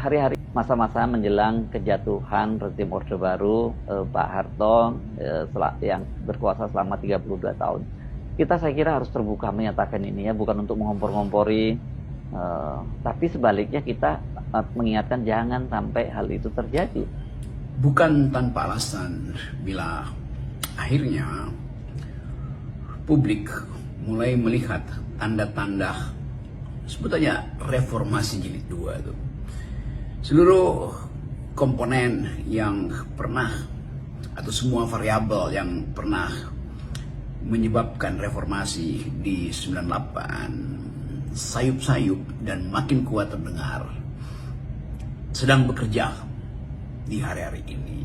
hari-hari masa-masa menjelang kejatuhan rezim Orde Baru Pak Harto yang berkuasa selama 32 tahun. Kita saya kira harus terbuka menyatakan ini ya, bukan untuk mengompor-ngompori, tapi sebaliknya kita mengingatkan jangan sampai hal itu terjadi. Bukan tanpa alasan bila akhirnya publik mulai melihat tanda-tanda sebetulnya reformasi jilid 2 itu. Seluruh komponen yang pernah atau semua variabel yang pernah menyebabkan reformasi di 98 sayup-sayup dan makin kuat terdengar sedang bekerja di hari-hari ini.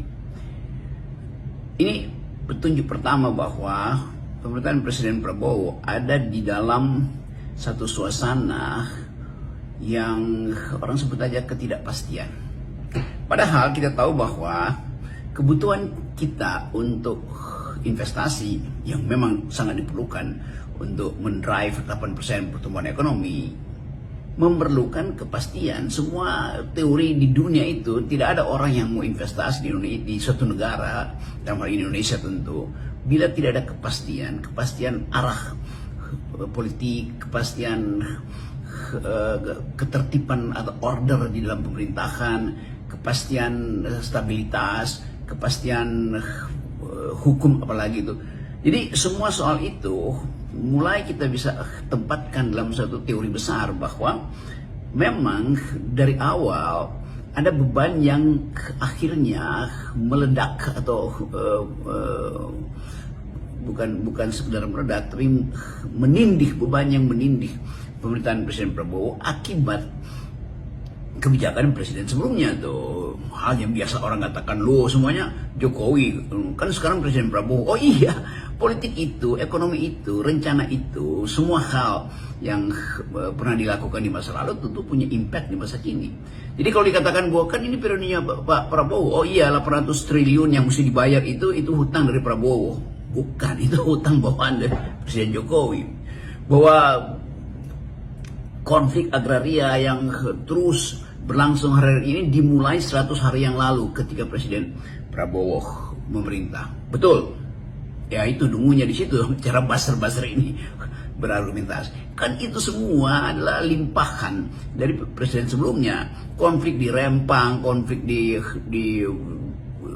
Ini petunjuk pertama bahwa pemerintahan Presiden Prabowo ada di dalam satu suasana yang orang sebut aja ketidakpastian. Padahal kita tahu bahwa kebutuhan kita untuk investasi yang memang sangat diperlukan untuk mendrive 8% pertumbuhan ekonomi memerlukan kepastian. Semua teori di dunia itu tidak ada orang yang mau investasi di suatu negara, dalam hal Indonesia tentu, bila tidak ada kepastian arah politik, kepastian ketertiban atau order di dalam pemerintahan, kepastian stabilitas, kepastian hukum apalagi itu. Jadi semua soal itu mulai kita bisa tempatkan dalam satu teori besar bahwa memang dari awal ada beban yang akhirnya meledak atau bukan sekedar meledak, tapi menindih, beban yang menindih pemerintahan Presiden Prabowo akibat kebijakan presiden sebelumnya tuh. Hal yang biasa orang katakan, loh semuanya Jokowi, kan sekarang Presiden Prabowo. Oh iya, politik itu, ekonomi itu, rencana itu, semua hal yang pernah dilakukan di masa lalu tentu punya impact di masa kini. Jadi kalau dikatakan bahwa kan ini periodenya Pak Prabowo, oh iya 800 triliun yang mesti dibayar itu hutang dari Prabowo. Bukan, itu hutang bawaan dari Presiden Jokowi. Bahwa konflik agraria yang terus berlangsung hari ini dimulai 100 hari yang lalu ketika Presiden Prabowo memerintah. Betul. Ya itu dungunya di situ, cara buzzer-buzzer ini berargumentasi. Kan itu semua adalah limpahan dari presiden sebelumnya. Konflik di Rempang, konflik di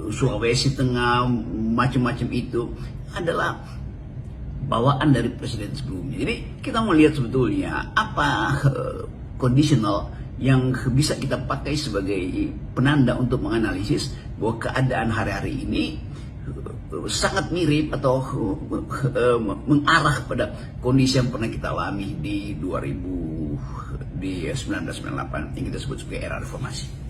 Sulawesi Tengah, macam-macam itu adalah bawaan dari presiden sebelumnya. Jadi kita mau lihat sebetulnya apa conditional yang bisa kita pakai sebagai penanda untuk menganalisis bahwa keadaan hari-hari ini sangat mirip atau mengarah pada kondisi yang pernah kita alami di 1998 yang kita sebut sebagai era reformasi.